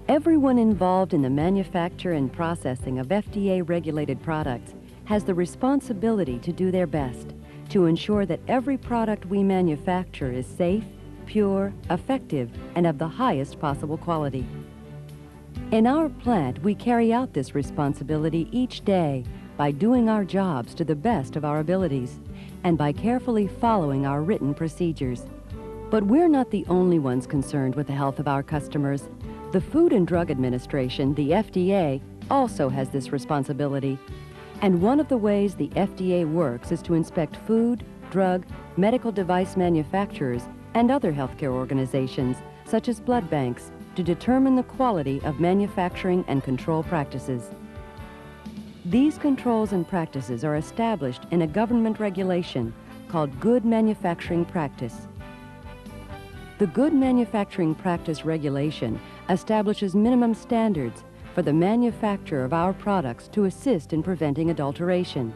Everyone involved in the manufacture and processing of FDA-regulated products has the responsibility to do their best to ensure that every product we manufacture is safe, pure, effective, and of the highest possible quality. In our plant, we carry out this responsibility each day by doing our jobs to the best of our abilities and by carefully following our written procedures. But we're not the only ones concerned with the health of our customers. The Food and Drug Administration, the FDA, also has this responsibility. And one of the ways the FDA works is to inspect food, drug, medical device manufacturers, and other healthcare organizations, such as blood banks, to determine the quality of manufacturing and control practices. These controls and practices are established in a government regulation called Good Manufacturing Practice. The Good Manufacturing Practice regulation establishes minimum standards for the manufacture of our products to assist in preventing adulteration.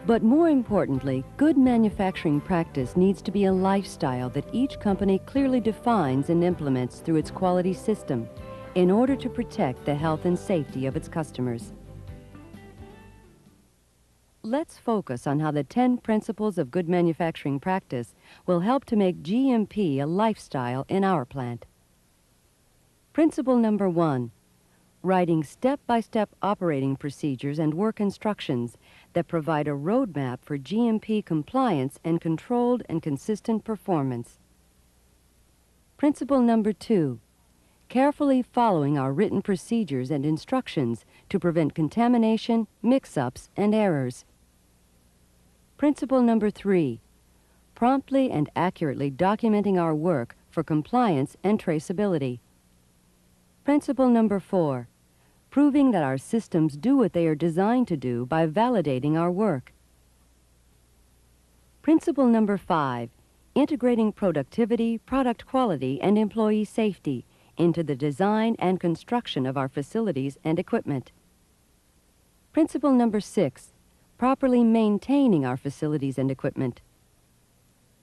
But more importantly, good manufacturing practice needs to be a lifestyle that each company clearly defines and implements through its quality system in order to protect the health and safety of its customers. Let's focus on how the 10 principles of good manufacturing practice will help to make GMP a lifestyle in our plant. Principle number 1. Writing step-by-step operating procedures and work instructions that provide a roadmap for GMP compliance and controlled and consistent performance. Principle number 2. Carefully following our written procedures and instructions to prevent contamination, mix-ups, and errors. Principle number 3. Promptly and accurately documenting our work for compliance and traceability. Principle number 4. Proving that our systems do what they are designed to do by validating our work. Principle number 5. Integrating productivity, product quality, and employee safety into the design and construction of our facilities and equipment. Principle number 6. Properly maintaining our facilities and equipment.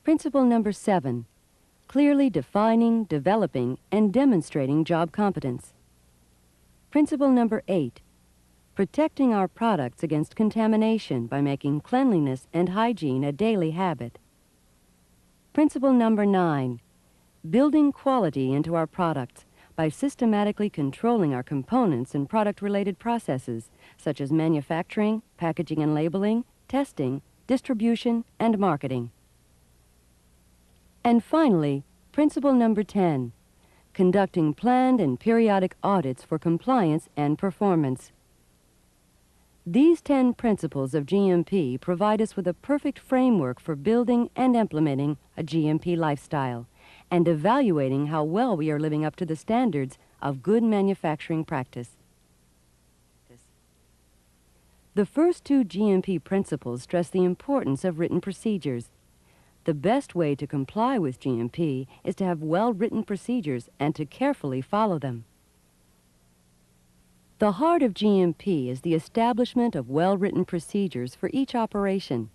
Principle number 7. Clearly defining, developing, and demonstrating job competence. Principle number 8, protecting our products against contamination by making cleanliness and hygiene a daily habit. Principle number 9, building quality into our products by systematically controlling our components and product-related processes, such as manufacturing, packaging and labeling, testing, distribution, and marketing. And finally, principle number 10, conducting planned and periodic audits for compliance and performance. These 10 principles of GMP provide us with a perfect framework for building and implementing a GMP lifestyle and evaluating how well we are living up to the standards of good manufacturing practice. The first 2 GMP principles stress the importance of written procedures. The best way to comply with GMP is to have well-written procedures and to carefully follow them. The heart of GMP is the establishment of well-written procedures for each operation.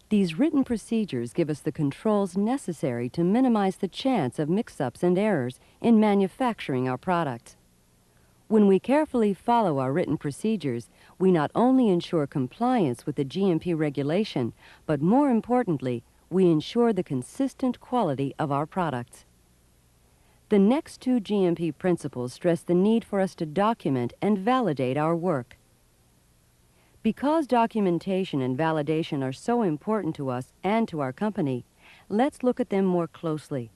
These written procedures give us the controls necessary to minimize the chance of mix-ups and errors in manufacturing our products. When we carefully follow our written procedures, we not only ensure compliance with the GMP regulation, but more importantly, we ensure the consistent quality of our products. The next 2 GMP principles stress the need for us to document and validate our work. Because documentation and validation are so important to us and to our company, let's look at them more closely.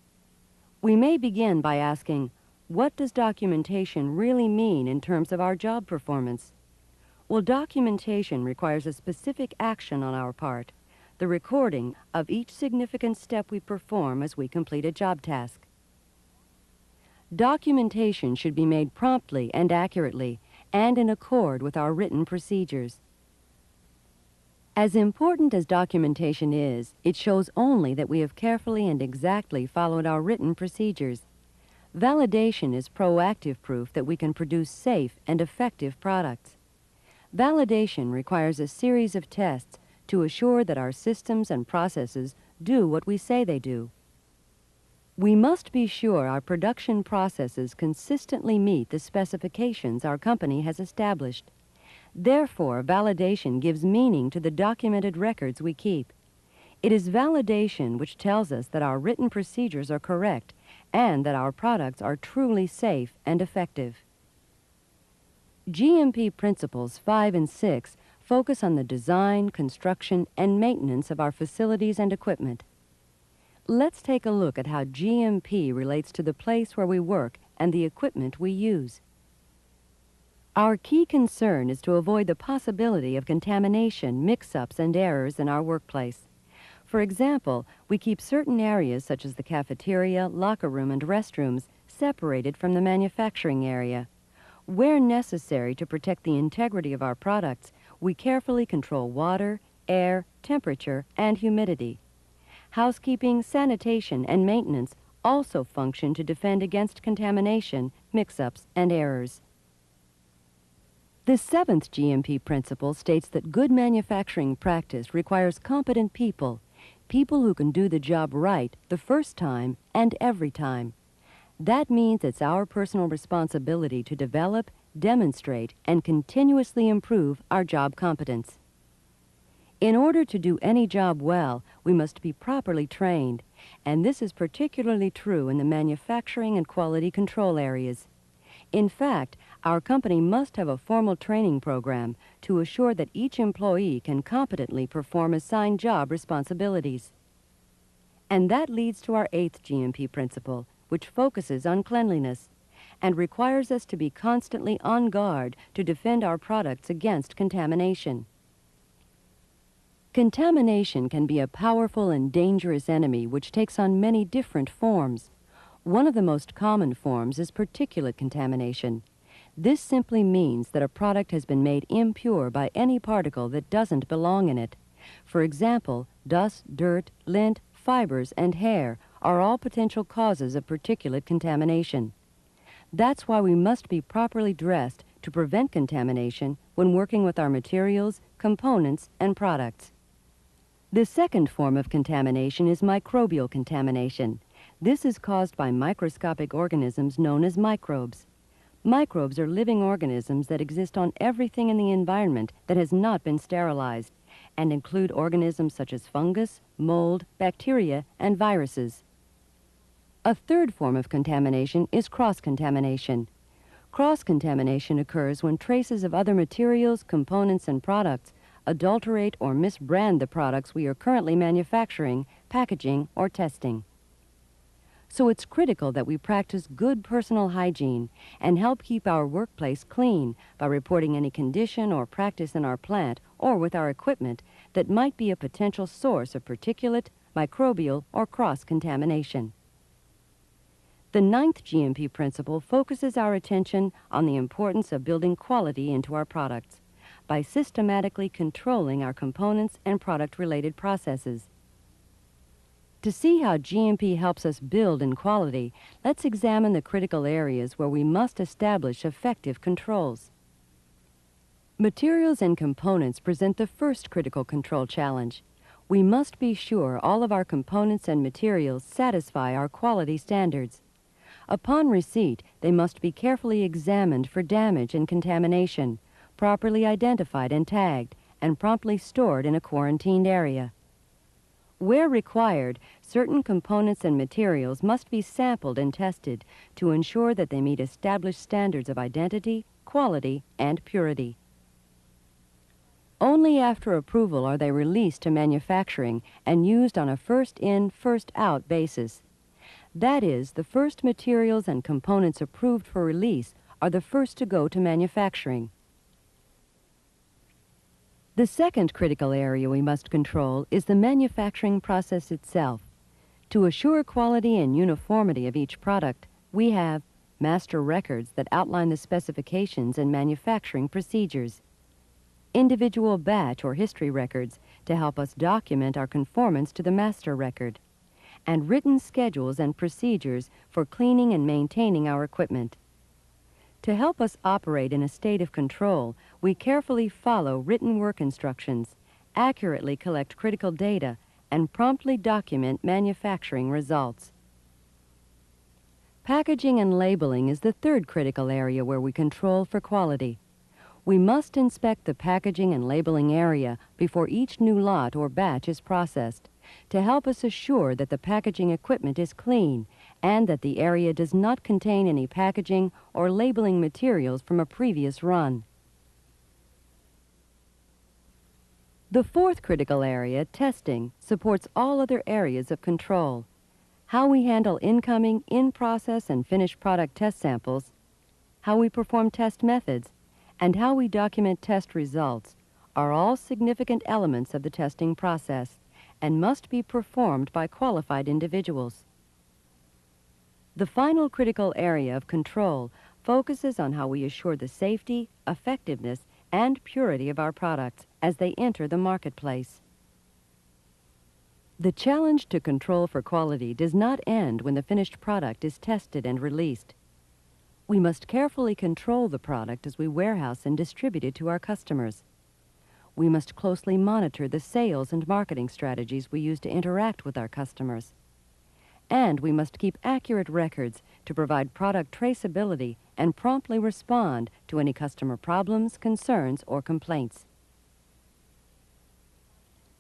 We may begin by asking, what does documentation really mean in terms of our job performance? Well, documentation requires a specific action on our part, the recording of each significant step we perform as we complete a job task. Documentation should be made promptly and accurately and in accord with our written procedures. As important as documentation is, it shows only that we have carefully and exactly followed our written procedures. Validation is proactive proof that we can produce safe and effective products. Validation requires a series of tests to assure that our systems and processes do what we say they do. We must be sure our production processes consistently meet the specifications our company has established. Therefore, validation gives meaning to the documented records we keep. It is validation which tells us that our written procedures are correct and that our products are truly safe and effective. GMP Principles 5 and 6 focus on the design, construction, and maintenance of our facilities and equipment. Let's take a look at how GMP relates to the place where we work and the equipment we use. Our key concern is to avoid the possibility of contamination, mix-ups, and errors in our workplace. For example, we keep certain areas such as the cafeteria, locker room, and restrooms separated from the manufacturing area. Where necessary to protect the integrity of our products, we carefully control water, air, temperature, and humidity. Housekeeping, sanitation, and maintenance also function to defend against contamination, mix-ups, and errors. The 7th GMP principle states that good manufacturing practice requires competent people, people who can do the job right the first time and every time. That means it's our personal responsibility to develop, demonstrate, and continuously improve our job competence. In order to do any job well, we must be properly trained, and this is particularly true in the manufacturing and quality control areas. In fact, our company must have a formal training program to assure that each employee can competently perform assigned job responsibilities. And that leads to our 8th GMP principle, which focuses on cleanliness and requires us to be constantly on guard to defend our products against contamination. Contamination can be a powerful and dangerous enemy which takes on many different forms. One of the most common forms is particulate contamination. This simply means that a product has been made impure by any particle that doesn't belong in it. For example, dust, dirt, lint, fibers, and hair are all potential causes of particulate contamination. That's why we must be properly dressed to prevent contamination when working with our materials, components, and products. The second form of contamination is microbial contamination. This is caused by microscopic organisms known as microbes. Microbes are living organisms that exist on everything in the environment that has not been sterilized, and include organisms such as fungus, mold, bacteria, and viruses. A third form of contamination is cross-contamination. Cross-contamination occurs when traces of other materials, components, and products adulterate or misbrand the products we are currently manufacturing, packaging, or testing. So it's critical that we practice good personal hygiene and help keep our workplace clean by reporting any condition or practice in our plant or with our equipment that might be a potential source of particulate, microbial, or cross-contamination. The 9th GMP principle focuses our attention on the importance of building quality into our products by systematically controlling our components and product-related processes. To see how GMP helps us build in quality, let's examine the critical areas where we must establish effective controls. Materials and components present the first critical control challenge. We must be sure all of our components and materials satisfy our quality standards. Upon receipt, they must be carefully examined for damage and contamination, properly identified and tagged, and promptly stored in a quarantined area. Where required, certain components and materials must be sampled and tested to ensure that they meet established standards of identity, quality, and purity. Only after approval are they released to manufacturing and used on a first-in, first-out basis. That is, the first materials and components approved for release are the first to go to manufacturing. The second critical area we must control is the manufacturing process itself. To assure quality and uniformity of each product, we have master records that outline the specifications and manufacturing procedures, individual batch or history records to help us document our conformance to the master record, and written schedules and procedures for cleaning and maintaining our equipment. To help us operate in a state of control, we carefully follow written work instructions, accurately collect critical data, and promptly document manufacturing results. Packaging and labeling is the third critical area where we control for quality. We must inspect the packaging and labeling area before each new lot or batch is processed to help us assure that the packaging equipment is clean and that the area does not contain any packaging or labeling materials from a previous run. The fourth critical area, testing, supports all other areas of control. How we handle incoming, in-process, and finished product test samples, how we perform test methods, and how we document test results are all significant elements of the testing process and must be performed by qualified individuals. The final critical area of control focuses on how we assure the safety, effectiveness, and purity of our products as they enter the marketplace. The challenge to control for quality does not end when the finished product is tested and released. We must carefully control the product as we warehouse and distribute it to our customers. We must closely monitor the sales and marketing strategies we use to interact with our customers. And we must keep accurate records to provide product traceability and promptly respond to any customer problems, concerns, or complaints.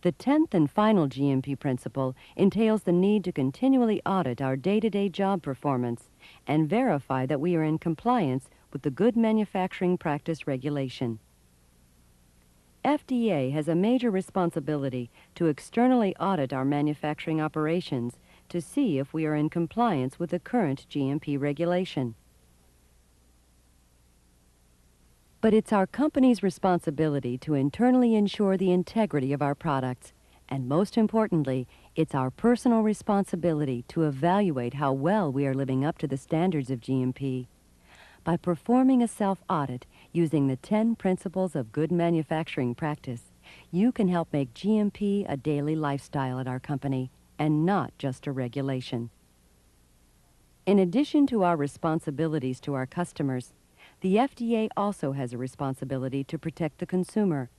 The 10th and final GMP principle entails the need to continually audit our day-to-day job performance and verify that we are in compliance with the Good Manufacturing Practice regulation. FDA has a major responsibility to externally audit our manufacturing operations to see if we are in compliance with the current GMP regulation. But it's our company's responsibility to internally ensure the integrity of our products, and most importantly, it's our personal responsibility to evaluate how well we are living up to the standards of GMP. By performing a self-audit using the 10 principles of good manufacturing practice, you can help make GMP a daily lifestyle at our company and not just a regulation. In addition to our responsibilities to our customers, the FDA also has a responsibility to protect the consumer.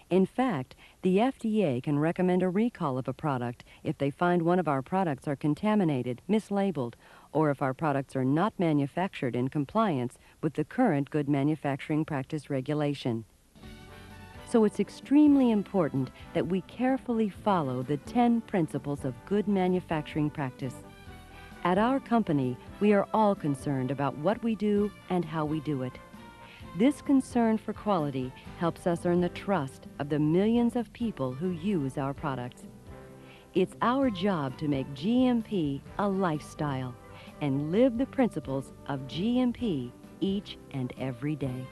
In fact, the FDA can recommend a recall of a product if they find one of our products are contaminated, mislabeled, or if our products are not manufactured in compliance with the current Good Manufacturing Practice regulation. So it's extremely important that we carefully follow the 10 principles of good manufacturing practice. At our company, we are all concerned about what we do and how we do it. This concern for quality helps us earn the trust of the millions of people who use our products. It's our job to make GMP a lifestyle and live the principles of GMP each and every day.